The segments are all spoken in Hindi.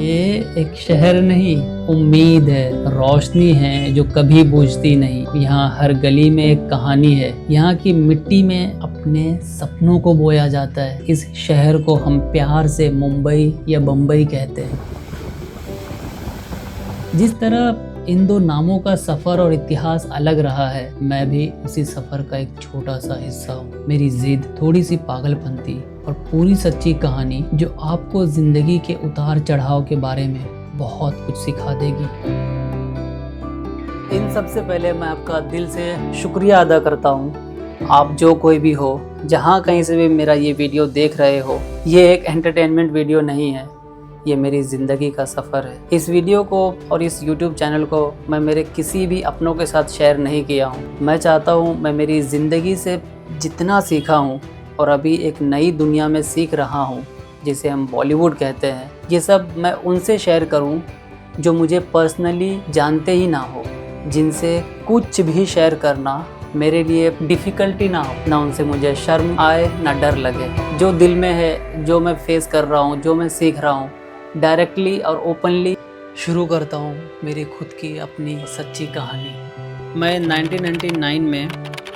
ये एक शहर नहीं, उम्मीद है, रोशनी है जो कभी बुझती नहीं। यहाँ हर गली में एक कहानी है। यहाँ की मिट्टी में अपने सपनों को बोया जाता है। इस शहर को हम प्यार से मुंबई या बम्बई कहते हैं। जिस तरह इन दो नामों का सफ़र और इतिहास अलग रहा है, मैं भी उसी सफ़र का एक छोटा सा हिस्सा हूँ। मेरी जिद, थोड़ी सी पागलपंती और पूरी सच्ची कहानी जो आपको ज़िंदगी के उतार चढ़ाव के बारे में बहुत कुछ सिखा देगी। इन सबसे पहले मैं आपका दिल से शुक्रिया अदा करता हूँ। आप जो कोई भी हो, जहाँ कहीं से भी मेरा ये वीडियो देख रहे हो, ये एक एंटरटेनमेंट वीडियो नहीं है, ये मेरी ज़िंदगी का सफ़र है। इस वीडियो को और इस YouTube चैनल को मैं मेरे किसी भी अपनों के साथ शेयर नहीं किया हूँ। मैं चाहता हूँ मैं मेरी ज़िंदगी से जितना सीखा हूँ और अभी एक नई दुनिया में सीख रहा हूँ जिसे हम बॉलीवुड कहते हैं, ये सब मैं उनसे शेयर करूँ जो मुझे पर्सनली जानते ही ना हो, जिनसे कुछ भी शेयर करना मेरे लिए डिफ़िकल्टी ना हो, ना उनसे मुझे शर्म आए ना डर लगे। जो दिल में है, जो मैं फेस कर रहा हूँ, जो मैं सीख रहा हूँ, डायरेक्टली और ओपनली शुरू करता हूँ मेरी खुद की अपनी सच्ची कहानी। मैं 1999 में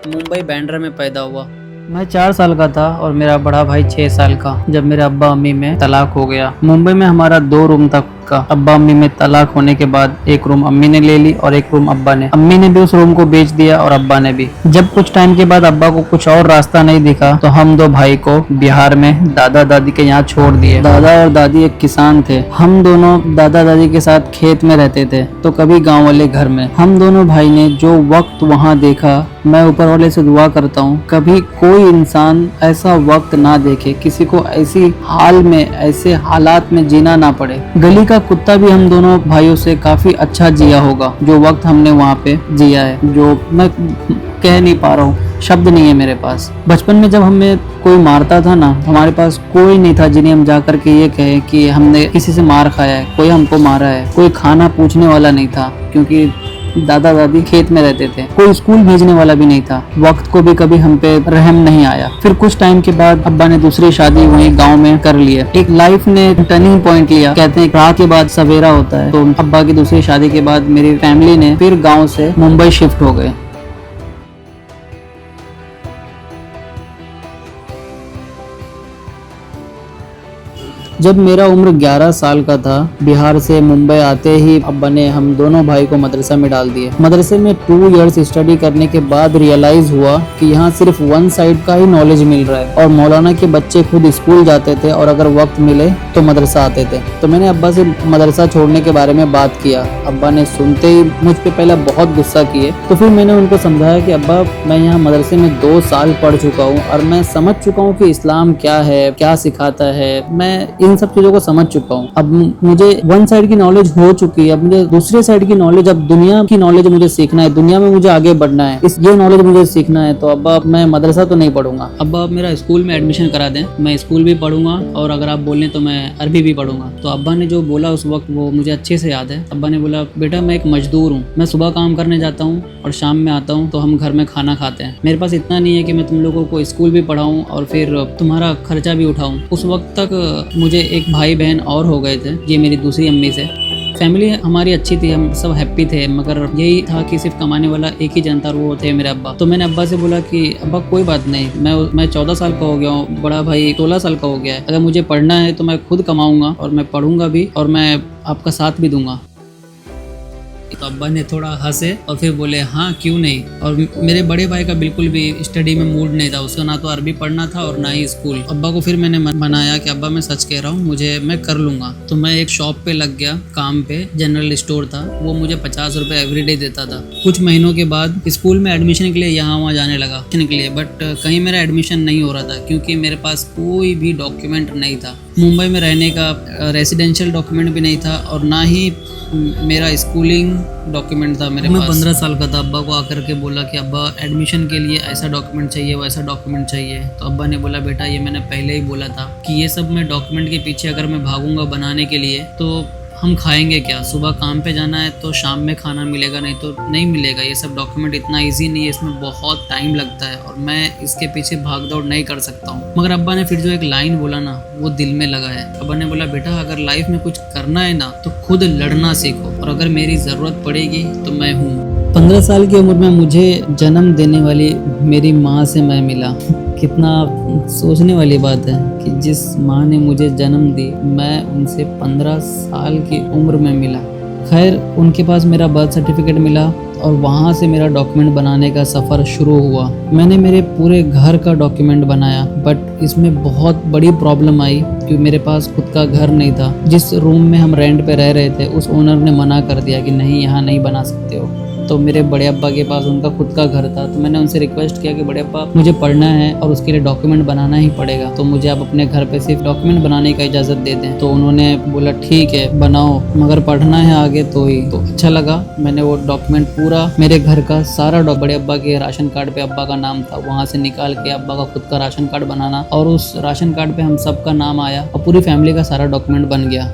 मुंबई बांद्रा में पैदा हुआ। मैं 4 साल का था और मेरा बड़ा भाई 6 साल का जब मेरे अब्बा अम्मी में तलाक हो गया। मुंबई में हमारा 2 रूम था का। अब्बा अम्मी में तलाक होने के बाद एक रूम अम्मी ने ले ली और एक रूम अब्बा ने। अम्मी ने भी उस रूम को बेच दिया और अब्बा ने भी। जब कुछ टाइम के बाद अब्बा को कुछ और रास्ता नहीं दिखा तो हम 2 भाई को बिहार में दादा दादी के यहाँ छोड़ दिए। दादा और दादी एक किसान थे। हम दोनों दादा दादी के साथ खेत में रहते थे तो कभी गाँव वाले घर में। हम दोनों भाई ने जो वक्त वहाँ देखा, मैं ऊपर वाले से दुआ करता हूँ कभी कोई इंसान ऐसा वक्त ना देखे, किसी को ऐसी हाल में, ऐसे हालात में जीना ना पड़े। गली का कुत्ता भी हम दोनों भाइयों से काफी अच्छा जिया होगा जो वक्त हमने वहाँ पे जिया है, जो मैं कह नहीं पा रहा हूँ, शब्द नहीं है मेरे पास। बचपन में जब हमें कोई मारता था ना, हमारे पास कोई नहीं था जिन्हें हम जा करके ये कहें कि हमने किसी से मार खाया है, कोई हमको मारा है। कोई खाना पूछने वाला नहीं था क्योंकि दादा दादी खेत में रहते थे। कोई स्कूल भेजने वाला भी नहीं था। वक्त को भी कभी हम पे रहम नहीं आया। फिर कुछ टाइम के बाद अब्बा ने दूसरी शादी वहीं गांव में कर लिया। एक लाइफ ने टर्निंग पॉइंट लिया। कहते हैं रात के बाद सवेरा होता है। तो अब्बा की दूसरी शादी के बाद मेरी फैमिली ने फिर गाँव से मुंबई शिफ्ट हो गए। जब मेरा उम्र 11 साल का था, बिहार से मुंबई आते ही अब्बा ने हम दोनों भाई को मदरसा में डाल दिए। मदरसे में 2 इयर्स स्टडी करने के बाद रियलाइज हुआ कि यहाँ सिर्फ वन साइड का ही नॉलेज मिल रहा है और मौलाना के बच्चे खुद स्कूल जाते थे और अगर वक्त मिले तो मदरसा आते थे। तो मैंने अब्बा से मदरसा छोड़ने के बारे में बात किया। अब्बा ने सुनते ही मुझ पे पहले बहुत गुस्सा किए। तो फिर मैंने उनको समझाया कि अब्बा, मैं यहाँ मदरसे में 2 साल पढ़ चुका हूँ और मैं समझ चुका हूँ कि इस्लाम क्या है, क्या सिखाता है। मैं इन सब चीजों को समझ चुका हूँ। अब मुझे वन साइड की नॉलेज हो चुकी है, अब मुझे दूसरे साइड की नॉलेज, अब दुनिया की नॉलेज मुझे सीखना है, दुनिया में मुझे आगे बढ़ना है, ये नॉलेज मुझे सीखना है। तो अब्बा, मैं मदरसा तो नहीं पढ़ूंगा। अब्बा, मेरा स्कूल में एडमिशन करा दें, मैं स्कूल भी पढ़ूंगा और अगर आप बोलें तो मैं अरबी भी पढ़ूंगा। तो अब्बा ने जो बोला उस वक्त वो मुझे अच्छे से याद है। अब्बा ने बोला, बेटा मैं एक मजदूर हूँ, मैं सुबह काम करने जाता हूँ और शाम में आता हूँ तो हम घर में खाना खाते हैं। मेरे पास इतना नहीं है कि मैं तुम लोगों को स्कूल भी पढ़ाऊँ और फिर तुम्हारा खर्चा भी उठाऊँ। उस वक्त तक मुझे एक भाई बहन और हो गए थे, ये मेरी दूसरी अम्मी से। फैमिली हमारी अच्छी थी, हम सब हैप्पी थे, मगर यही था कि सिर्फ कमाने वाला एक ही जन था और वो थे मेरे अब्बा। तो मैंने अब्बा से बोला कि अब्बा कोई बात नहीं, मैं 14 साल का हो गया हूँ, बड़ा भाई 16 साल का हो गया है। अगर मुझे पढ़ना है तो मैं खुद कमाऊंगा और मैं पढ़ूंगा भी और मैं आपका साथ भी दूंगा। तो अब्बा ने थोड़ा हंसे और फिर बोले, हाँ क्यों नहीं। और मेरे बड़े भाई का बिल्कुल भी स्टडी में मूड नहीं था, उसका ना तो अरबी पढ़ना था और ना ही स्कूल। अब्बा को फिर मैंने मनाया कि अब्बा मैं सच कह रहा हूँ, मैं कर लूँगा। तो मैं एक शॉप पे लग गया काम पे, जनरल स्टोर था, वो मुझे 50 रुपये एवरीडे देता था। कुछ महीनों के बाद स्कूल में एडमिशन के लिए यहाँ वहाँ जाने लगा के लिए, बट कहीं मेरा एडमिशन नहीं हो रहा था क्योंकि मेरे पास कोई भी डॉक्यूमेंट नहीं था। मुंबई में रहने का रेसिडेंशियल डॉक्यूमेंट भी नहीं था और ना ही मेरा स्कूलिंग डॉक्यूमेंट था मेरे पास। मैं 15 साल का था। अब्बा को आकर के बोला कि अब्बा एडमिशन के लिए ऐसा डॉक्यूमेंट चाहिए, वैसा डॉक्यूमेंट चाहिए। तो अब्बा ने बोला, बेटा ये मैंने पहले ही बोला था कि ये सब मैं डॉक्यूमेंट के पीछे अगर मैं भागूंगा बनाने के लिए तो हम खाएंगे क्या, सुबह काम पे जाना है तो शाम में खाना मिलेगा, नहीं तो नहीं मिलेगा। ये सब डॉक्यूमेंट इतना ईजी नहीं है, इसमें बहुत टाइम लगता है और मैं इसके पीछे भाग दौड़ नहीं कर सकता हूँ। मगर अब्बा ने फिर जो एक लाइन बोला ना, वो दिल में लगा है। अब्बा ने बोला, बेटा अगर लाइफ में कुछ करना है ना तो खुद लड़ना सीखो, और अगर मेरी ज़रूरत पड़ेगी तो मैं हूँ। 15 साल की उम्र में मुझे जन्म देने वाली मेरी माँ से मैं मिला। कितना सोचने वाली बात है कि जिस माँ ने मुझे जन्म दी, मैं उनसे 15 साल की उम्र में मिला। खैर, उनके पास मेरा बर्थ सर्टिफिकेट मिला और वहाँ से मेरा डॉक्यूमेंट बनाने का सफ़र शुरू हुआ। मैंने मेरे पूरे घर का डॉक्यूमेंट बनाया, बट इसमें बहुत बड़ी प्रॉब्लम आई क्योंकि मेरे पास खुद का घर नहीं था। जिस रूम में हम रेंट पे रह रहे थे, उस ओनर ने मना कर दिया कि नहीं, यहाँ नहीं बना सकते हो। तो मेरे बड़े अब्बा के पास उनका खुद का घर था, तो मैंने उनसे रिक्वेस्ट किया कि बड़े अब्बा, मुझे पढ़ना है और उसके लिए डॉक्यूमेंट बनाना ही पड़ेगा, तो मुझे आप अपने घर पे सिर्फ डॉक्यूमेंट बनाने का इजाज़त दे दें। तो उन्होंने बोला ठीक है बनाओ, मगर पढ़ना है आगे तो ही। तो अच्छा लगा, मैंने वो डॉक्यूमेंट पूरा मेरे घर का सारा बड़े अब्बा के राशन कार्ड पे अब्बा का नाम था, वहाँ से निकाल के अब्बा का खुद का राशन कार्ड बनाना, और उस राशन कार्ड पे हम सबका नाम आया और पूरी फैमिली का सारा डॉक्यूमेंट बन गया।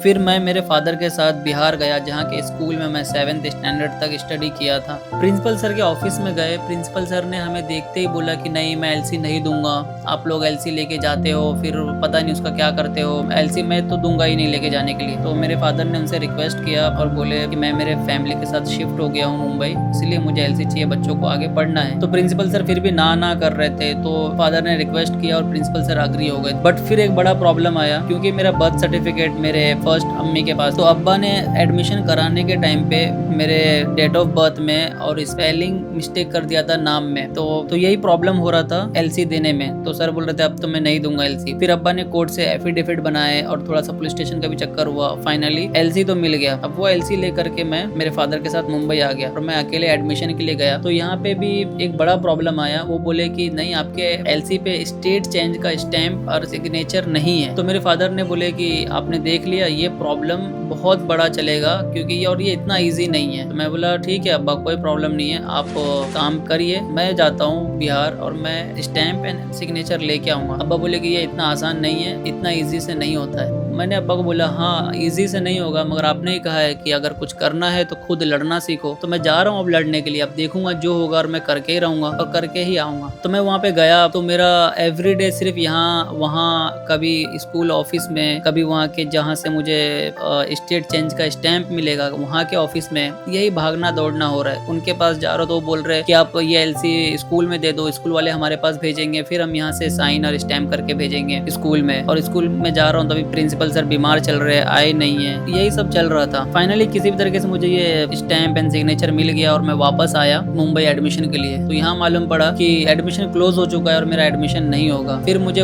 फिर मैं मेरे फादर के साथ बिहार गया, जहाँ के स्कूल में मैं 7th स्टैंडर्ड तक स्टडी किया था। प्रिंसिपल सर के ऑफिस में गए, प्रिंसिपल सर ने हमें देखते ही बोला कि नहीं, मैं एलसी नहीं दूंगा, आप लोग एलसी लेके जाते हो फिर पता नहीं उसका क्या करते हो, एलसी मैं तो दूंगा ही नहीं लेके जाने के लिए। तो मेरे फादर ने उनसे रिक्वेस्ट किया और बोले कि मैं मेरे फैमिली के साथ शिफ्ट हो गया हूँ मुंबई, इसलिए मुझे एलसी चाहिए, बच्चों को आगे पढ़ना है। तो प्रिंसिपल सर फिर भी ना कर रहे थे, तो फादर ने रिक्वेस्ट किया और प्रिंसिपल सर अग्री हो गए। बट फिर एक बड़ा प्रॉब्लम आया, क्योंकि मेरा बर्थ सर्टिफिकेट मेरे फर्स्ट अम्मी के पास, तो अब्बा ने एडमिशन कराने के टाइम पे मेरे डेट ऑफ बर्थ में और स्पेलिंग मिस्टेक कर दिया था नाम में। तो यही प्रॉब्लम हो रहा था एलसी देने में। तो सर बोल रहे थे अब तो मैं नहीं दूंगा एलसी। फिर अब्बा ने कोर्ट से एफिडेविट बनाए और थोड़ा सा पुलिस स्टेशन का भी चक्कर हुआ, फाइनली एलसी तो मिल गया। अब वो एलसी लेकर के मैं मेरे फादर के साथ मुंबई आ गया और मैं अकेले एडमिशन के लिए गया। तो यहाँ पे भी एक बड़ा प्रॉब्लम आया, वो बोले कि नहीं, आपके एलसी पे स्टेट चेंज का स्टैंप और सिग्नेचर नहीं है। तो मेरे फादर ने बोले कि आपने देख लिया, ये प्रॉब्लम बहुत बड़ा चलेगा क्योंकि ये इतना इजी नहीं है। तो मैं बोला ठीक है अब्बा, कोई प्रॉब्लम नहीं है, आप काम करिए, मैं जाता हूँ बिहार और मैं स्टैंप एंड सिग्नेचर लेके आऊँगा। अब्बा बोले कि ये इतना आसान नहीं है, इतना इजी से नहीं होता है। मैंने अब्बा को बोला हाँ इजी से नहीं होगा, मगर आपने ही कहा है कि अगर कुछ करना है तो खुद लड़ना सीखो, तो मैं जा रहा हूँ अब लड़ने के लिए। अब देखूंगा जो होगा और मैं करके ही रहूंगा और करके ही आऊँगा। तो मैं वहाँ पे गया, तो मेरा एवरीडे सिर्फ यहाँ वहाँ, कभी स्कूल ऑफिस में, कभी वहाँ के जहाँ से मुझे स्टेट चेंज का स्टैंप मिलेगा वहाँ के ऑफिस में, यही भागना दौड़ना हो रहा है। उनके पास जा रहा हो तो वो बोल रहे हैं कि आप ये एलसी स्कूल में दे दो, स्कूल वाले हमारे पास भेजेंगे, फिर हम यहाँ से साइन और स्टैम्प करके भेजेंगे स्कूल में। और स्कूल में जा रहा हूँ तभी प्रिंसिपल सर बीमार चल रहे हैं, आए नहीं है, यही सब चल रहा था। फाइनली किसी भी तरीके से मुझे ये स्टैम्प एंड सिग्नेचर मिल गया और मैं वापस आया मुंबई एडमिशन के लिए। तो यहाँ मालूम पड़ा कि एडमिशन क्लोज हो चुका है और मेरा एडमिशन नहीं होगा। फिर मुझे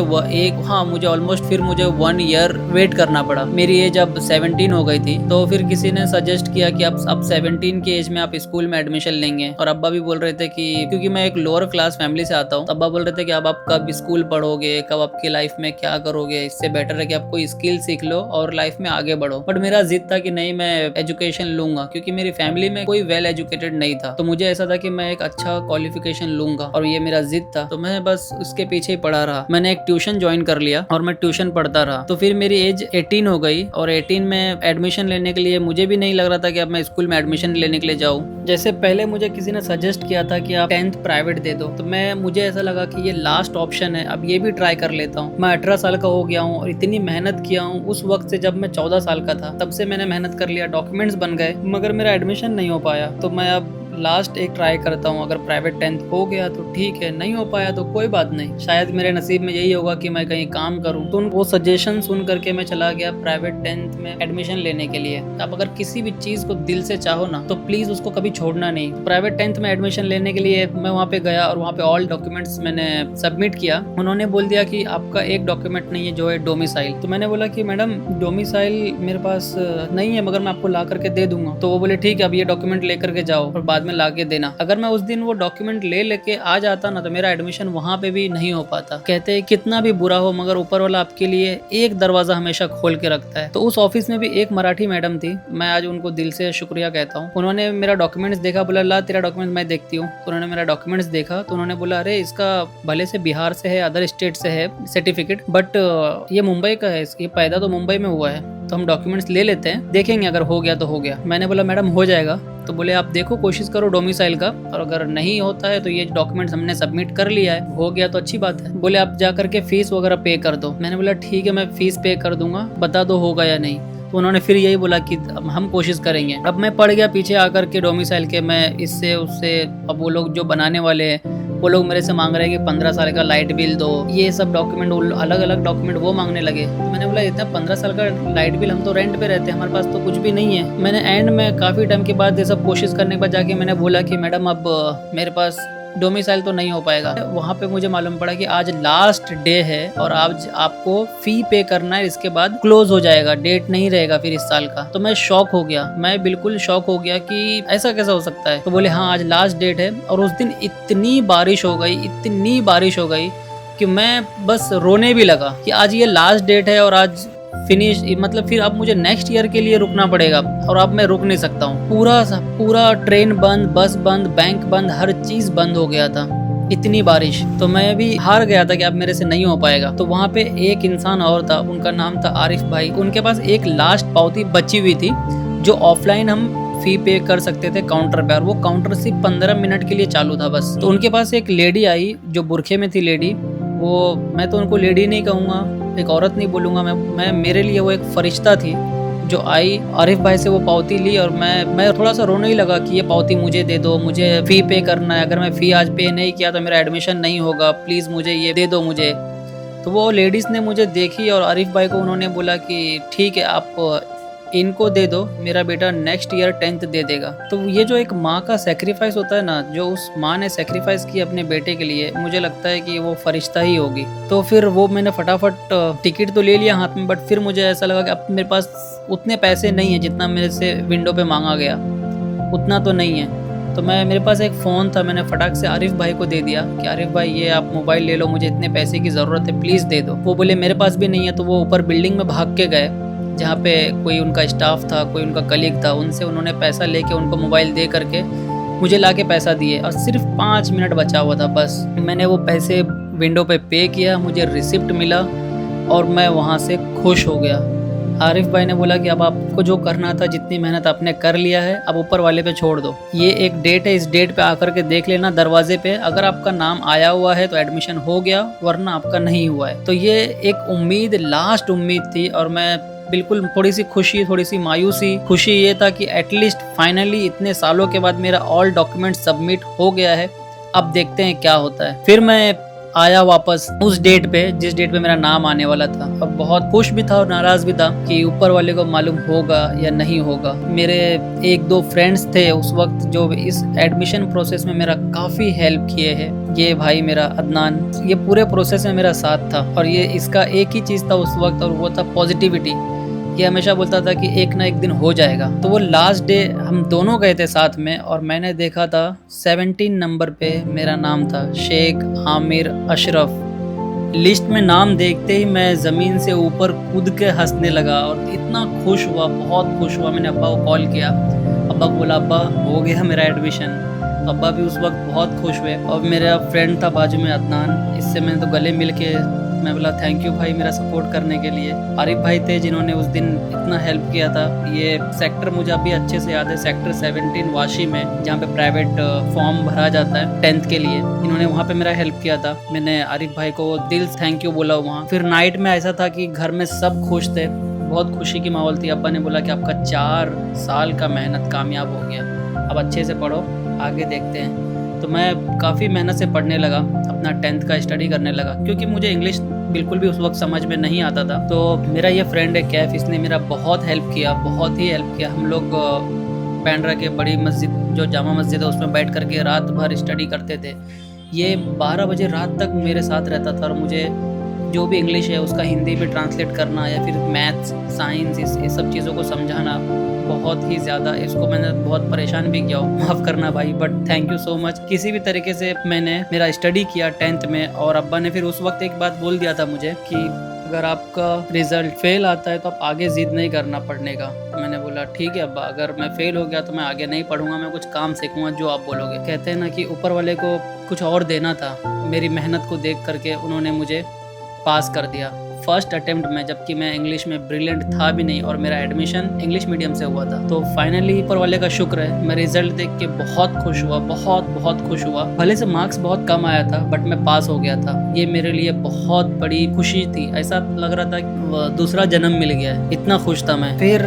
मुझे ऑलमोस्ट 1 ईयर वेट करना पड़ा। मेरी एज अब 17 हो गई थी। तो फिर किसी ने सजेस्ट किया कि अब 17 की एज में आप स्कूल में एडमिशन लेंगे। और अब्बा भी बोल रहे थे कि क्योंकि मैं एक लोअर क्लास फैमिली से आता हूँ, अब्बा बोल रहे थे कि अब आप कब स्कूल पढ़ोगे, कब आपकी लाइफ में क्या करोगे, इससे बेटर है कि आप कोई स्किल सीख लो और लाइफ में आगे बढ़ो। बट मेरा जिद था कि नहीं, मैं एजुकेशन लूंगा, क्योंकि मेरी फैमिली में कोई वेल एजुकेटेड नहीं था। तो मुझे ऐसा था कि मैं एक अच्छा क्वालिफिकेशन लूंगा और ये मेरा जिद था। तो मैं बस उसके पीछे ही पढ़ा रहा। मैंने एक ट्यूशन ज्वाइन कर लिया और मैं ट्यूशन पढ़ता रहा। तो फिर मेरी एज 18 हो गई और 18 में एडमिशन लेने के लिए मुझे भी नहीं लग रहा था कि अब मैं स्कूल में एडमिशन लेने के लिए जाऊँ। जैसे पहले मुझे किसी ने सजेस्ट किया था कि आप 10th प्राइवेट दे दो, तो मुझे ऐसा लगा कि ये लास्ट ऑप्शन है, अब ये भी ट्राई कर लेता हूँ। मैं 18 साल का हो गया हूँ और इतनी मेहनत किया हूँ उस वक्त से, जब मैं 14 साल का था तब से मैंने मेहनत कर लिया, डॉक्यूमेंट्स बन गए, मगर मेरा एडमिशन नहीं हो पाया। तो मैं अब लास्ट एक ट्राई करता हूँ, अगर प्राइवेट 10th हो गया तो ठीक है, नहीं हो पाया तो कोई बात नहीं, शायद मेरे नसीब में यही होगा कि मैं कहीं काम करूँ। तो वो सजेशन सुन करके मैं चला गया प्राइवेट 10th में एडमिशन लेने के लिए। आप अगर किसी भी चीज को दिल से चाहो ना तो प्लीज उसको कभी छोड़ना नहीं। प्राइवेट 10th में एडमिशन लेने के लिए मैं वहाँ पे गया और वहाँ पे ऑल डॉक्यूमेंट्स मैंने सबमिट किया। उन्होंने बोल दिया कि आपका एक डॉक्यूमेंट नहीं है जो है डोमिसाइल। तो मैंने बोला कि मैडम डोमिसाइल मेरे पास नहीं है, मगर मैं आपको ला करके दे दूंगा। तो वो बोले ठीक है, अब ये डॉक्यूमेंट लेकर के जाओ और बाद में ला के देना। अगर मैं उस दिन वो डॉक्यूमेंट लेके आ जाता ना तो मेरा एडमिशन वहाँ पे भी नहीं हो पाता। कहते हैं कितना भी बुरा हो मगर ऊपर वाला आपके लिए एक दरवाजा हमेशा खोल के रखता है। तो उस ऑफिस में भी एक मराठी मैडम थी, मैं आज उनको दिल से शुक्रिया कहता हूँ। उन्होंने मेरा डॉक्यूमेंट्स देखा, बोला ला तेरा डॉक्यूमेंट मैं देखती हूँ। तो उन्होंने मेरा डॉक्यूमेंट्स देखा तो उन्होंने बोला अरे इसका भले से बिहार से है, अदर स्टेट से है सर्टिफिकेट, बट ये मुंबई का है, ये पैदा तो मुंबई में हुआ है। तो हम डॉक्यूमेंट्स ले लेते हैं, देखेंगे अगर हो गया तो हो गया। मैंने बोला मैडम हो जाएगा। तो बोले आप देखो कोशिश करो डोमिसाइल का, और अगर नहीं होता है तो ये डॉक्यूमेंट्स हमने सबमिट कर लिया है, हो गया तो अच्छी बात है। बोले आप जा करके फीस वगैरह पे कर दो। मैंने बोला ठीक है मैं फीस पे कर दूंगा, बता दो होगा या नहीं। तो उन्होंने फिर यही बोला कि हम कोशिश करेंगे। अब मैं पड़ गया पीछे आकर के डोमिसाइल के, मैं इससे उससे। अब वो लोग जो बनाने वाले हैं वो लोग मेरे से मांग रहे हैं कि 15 साल का लाइट बिल दो, ये सब डॉक्यूमेंट, अलग अलग डॉक्यूमेंट वो मांगने लगे। तो मैंने बोला इतना 15 साल का लाइट बिल, हम तो रेंट पे रहते हैं, हमारे पास तो कुछ भी नहीं है। मैंने एंड में काफ़ी टाइम के बाद ये सब कोशिश करने के बाद जाके मैंने बोला कि मैडम अब मेरे पास डोमिसाइल तो नहीं हो पाएगा। वहाँ पे मुझे मालूम पड़ा कि आज लास्ट डे है और आज आपको फी पे करना है, इसके बाद क्लोज हो जाएगा, डेट नहीं रहेगा फिर इस साल का। तो मैं शॉक हो गया, मैं बिल्कुल शॉक हो गया कि ऐसा कैसा हो सकता है। तो बोले हाँ आज लास्ट डेट है। और उस दिन इतनी बारिश हो गई, इतनी बारिश हो गई कि मैं बस रोने भी लगा कि आज ये लास्ट डेट है और आज फिनिश, मतलब फिर अब मुझे नेक्स्ट ईयर के लिए रुकना पड़ेगा और अब मैं रुक नहीं सकता हूँ। पूरा ट्रेन बंद, बस बंद, बैंक बंद, हर चीज बंद हो गया था, इतनी बारिश। तो मैं भी हार गया था कि अब मेरे से नहीं हो पाएगा। तो वहाँ पे एक इंसान और था, उनका नाम था आरिफ भाई। उनके पास एक लास्ट पावती बची हुई थी जो ऑफलाइन हम फी पे कर सकते थे काउंटर पे, और वो काउंटर सिर्फ 15 मिनट के लिए चालू था बस। तो उनके पास एक लेडी आई जो बुरखे में थी लेडी, वो मैं तो उनको लेडी नहीं कहूँगा, एक औरत नहीं बोलूँगा मैं मेरे लिए वो एक फरिश्ता थी जो आई। आरिफ भाई से वो पावती ली और मैं थोड़ा सा रोने ही लगा कि ये पावती मुझे दे दो, मुझे फ़ी पे करना है, अगर मैं फ़ी आज पे नहीं किया तो मेरा एडमिशन नहीं होगा, प्लीज़ मुझे ये दे दो मुझे। तो वो लेडीज़ ने मुझे देखी और आरिफ भाई को उन्होंने बोला कि ठीक है आप इनको दे दो, मेरा बेटा नेक्स्ट ईयर 10th दे देगा। तो ये जो एक माँ का सेक्रीफाइस होता है ना, जो उस माँ ने सेक्रीफाइस की अपने बेटे के लिए, मुझे लगता है कि वो फरिश्ता ही होगी। तो फिर वो मैंने फटाफट टिकट तो ले लिया हाथ में, बट फिर मुझे ऐसा लगा कि अब मेरे पास उतने पैसे नहीं है जितना मेरे से विंडो पे मांगा गया, उतना तो नहीं है। तो मेरे पास एक फ़ोन था, मैंने फटाक से आरिफ भाई को दे दिया कि आरिफ भाई ये आप मोबाइल ले लो, मुझे इतने पैसे की ज़रूरत है, प्लीज़ दे दो। वो बोले मेरे पास भी नहीं है। तो वो ऊपर बिल्डिंग में भाग के गए जहाँ पे कोई उनका स्टाफ था, कोई उनका कलीग था, उनसे उन्होंने पैसा लेके उनको मोबाइल दे करके मुझे लाके पैसा दिए। और सिर्फ 5 मिनट बचा हुआ था बस, मैंने वो पैसे विंडो पे किया, मुझे रिसिप्ट मिला और मैं वहाँ से खुश हो गया। आरिफ भाई ने बोला कि अब आपको जो करना था, जितनी मेहनत आपने कर लिया है, अब ऊपर वाले पे छोड़ दो। ये एक डेट है, इस डेट पे आकर के देख लेना दरवाजे पे, अगर आपका नाम आया हुआ है तो एडमिशन हो गया, वरना आपका नहीं हुआ है। तो ये एक उम्मीद, लास्ट उम्मीद थी। और मैं बिल्कुल थोड़ी सी खुशी, थोड़ी सी मायूसी। खुशी ये था कि एटलीस्ट फाइनली इतने सालों के बाद मेरा ऑल डॉक्यूमेंट सबमिट हो गया है, अब देखते हैं क्या होता है। फिर मैं आया वापस उस डेट पे जिस डेट पे मेरा नाम आने वाला था। अब बहुत खुश भी था और नाराज भी था कि ऊपर वाले को मालूम होगा या नहीं होगा। मेरे 1-2 फ्रेंड्स थे उस वक्त जो इस एडमिशन प्रोसेस में मेरा काफ़ी हेल्प किए हैं। ये भाई मेरा अदनान, ये पूरे प्रोसेस में मेरा साथ था और ये इसका एक ही चीज़ था उस वक्त, और वो था पॉजिटिविटी। ये हमेशा बोलता था कि एक ना एक दिन हो जाएगा। तो वो लास्ट डे हम दोनों गए थे साथ में और मैंने देखा था 17 नंबर पे मेरा नाम था, शेख आमिर अशरफ। लिस्ट में नाम देखते ही मैं ज़मीन से ऊपर कूद के हंसने लगा और इतना खुश हुआ, बहुत खुश हुआ। मैंने अब्बा को कॉल किया, अब्बा को बोला अब्बा हो गया मेरा एडमिशन। अब्बा भी उस वक्त बहुत खुश हुए। और मेरा फ्रेंड था बाजू में अदनान, इससे मैंने तो गले मिल के मैं बोला थैंक यू भाई मेरा सपोर्ट करने के लिए। आरिफ भाई थे जिन्होंने उस दिन इतना हेल्प किया था। ये सेक्टर मुझे अभी अच्छे से याद है, सेक्टर 17 वाशी में, जहाँ पे प्राइवेट फॉर्म भरा जाता है 10th के लिए। इन्होंने वहाँ पे मेरा हेल्प किया था। मैंने आरिफ भाई को दिल से थैंक यू बोला वहाँ। फिर नाइट में ऐसा था कि घर में सब खुश थे, बहुत खुशी की माहौल थी। अब्बा ने बोला कि आपका 4 साल का मेहनत कामयाब हो गया, अब अच्छे से पढ़ो, आगे देखते हैं। तो मैं काफ़ी मेहनत से पढ़ने लगा, अपना 10th का स्टडी करने लगा, क्योंकि मुझे इंग्लिश बिल्कुल भी उस वक्त समझ में नहीं आता था। तो मेरा ये फ्रेंड है कैफ, इसने मेरा बहुत हेल्प किया, बहुत ही हेल्प किया। हम लोग बांद्रा के बड़ी मस्जिद जो जामा मस्जिद है उसमें बैठ करके रात भर स्टडी करते थे। ये 12 बजे रात तक मेरे साथ रहता था और मुझे जो भी इंग्लिश है उसका हिंदी में ट्रांसलेट करना या फिर मैथ्स, साइंस, इस सब चीज़ों को समझाना बहुत ही ज़्यादा। इसको मैंने बहुत परेशान भी किया हो, माफ़ करना भाई, but thank you so much. किसी भी तरीके से मैंने मेरा स्टडी किया 10th में। और अब्बा ने फिर उस वक्त एक बात बोल दिया था मुझे कि अगर आपका रिज़ल्ट फेल आता है तो आप आगे ज़िद नहीं करना पढ़ने का। तो मैंने बोला ठीक है अब्बा, अगर मैं फ़ेल हो गया तो मैं आगे नहीं पढ़ूंगा, मैं कुछ काम सीखूंगा जो आप बोलोगे। कहते हैं ना कि ऊपर वाले को कुछ और देना था, मेरी मेहनत को देख करके उन्होंने मुझे पास कर दिया। फर्स्ट अटेम्प्ट में, जबकि मैं इंग्लिश में ब्रिलियंट था भी नहीं और मेरा एडमिशन इंग्लिश मीडियम से हुआ था। तो फाइनली ऊपर वाले का शुक्र है, मैं रिजल्ट देख के बहुत खुश हुआ, बहुत खुश हुआ। भले से मार्क्स बहुत कम आया था बट मैं पास हो गया था। ये मेरे लिए बहुत बड़ी खुशी थी, ऐसा लग रहा था कि दूसरा जन्म मिल गया है, इतना खुश था मैं। फिर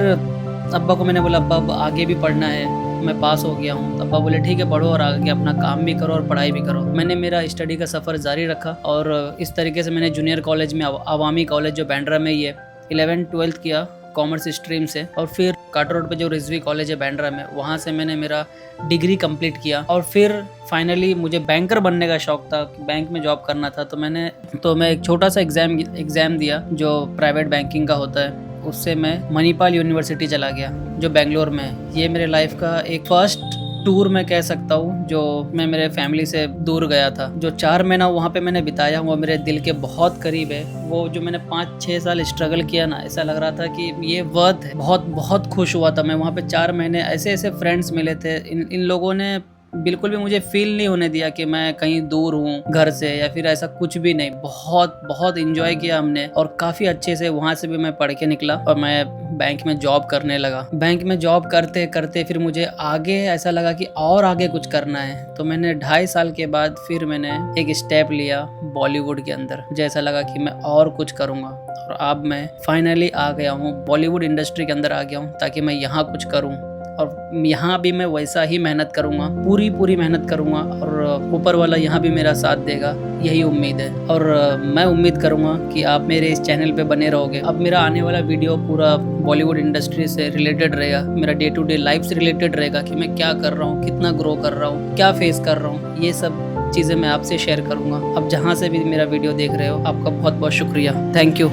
अब्बा को मैंने बोला, अब्बा अब आगे भी पढ़ना है, मैं पास हो गया हूँ। तो अब्बा बोले ठीक है पढ़ो और आगे अपना काम भी करो और पढ़ाई भी करो। मैंने मेरा स्टडी का सफ़र जारी रखा और इस तरीके से मैंने जूनियर कॉलेज में, अवामी कॉलेज जो बैंड्रा में ही है, 11th-12th किया कॉमर्स स्ट्रीम से। और फिर काटा रोड पे जो रिजवी कॉलेज है बैंड्रा में, वहाँ से मैंने मेरा डिग्री कंप्लीट किया। और फिर फाइनली मुझे बैंकर बनने का शौक था, बैंक में जॉब करना था। तो मैं एक छोटा सा एग्ज़ाम दिया जो प्राइवेट बैंकिंग का होता है। उससे मैं मणिपाल यूनिवर्सिटी चला गया जो बेंगलोर में है। ये मेरे लाइफ का एक फर्स्ट टूर मैं कह सकता हूँ जो मैं मेरे फैमिली से दूर गया था। जो 4 महीना वहाँ पे मैंने बिताया वो मेरे दिल के बहुत करीब है। वो जो मैंने 5-6 साल स्ट्रगल किया ना, ऐसा लग रहा था कि ये वर्थ है। बहुत खुश हुआ था मैं वहाँ पे। 4 महीने ऐसे फ्रेंड्स मिले थे। इन लोगों ने बिल्कुल भी मुझे फील नहीं होने दिया कि मैं कहीं दूर हूँ घर से या फिर ऐसा कुछ भी नहीं। बहुत इंजॉय किया हमने और काफ़ी अच्छे से वहाँ से भी मैं पढ़ के निकला और मैं बैंक में जॉब करने लगा। बैंक में जॉब करते करते फिर मुझे आगे ऐसा लगा कि और आगे कुछ करना है। तो मैंने 2.5 साल के बाद फिर मैंने एक स्टेप लिया बॉलीवुड के अंदर। मुझे ऐसा लगा कि मैं और कुछ करूँगा और अब मैं फाइनली आ गया हूँ बॉलीवुड इंडस्ट्री के अंदर आ गया हूँ ताकि मैं यहाँ कुछ करूँ। और यहाँ भी मैं वैसा ही मेहनत करूँगा, पूरी मेहनत करूँगा और ऊपर वाला यहाँ भी मेरा साथ देगा, यही उम्मीद है। और मैं उम्मीद करूँगा कि आप मेरे इस चैनल पे बने रहोगे। अब मेरा आने वाला वीडियो पूरा बॉलीवुड इंडस्ट्री से रिलेटेड रहेगा, मेरा डे टू डे लाइफ से रिलेटेड रहेगा कि मैं क्या कर रहा हूँ, कितना ग्रो कर रहा हूँ, क्या फेस कर रहा हूँ। ये सब चीज़ें मैं आपसे शेयर करूँगा। अब जहाँ से भी मेरा वीडियो देख रहे हो, आपका बहुत शुक्रिया। Thank you.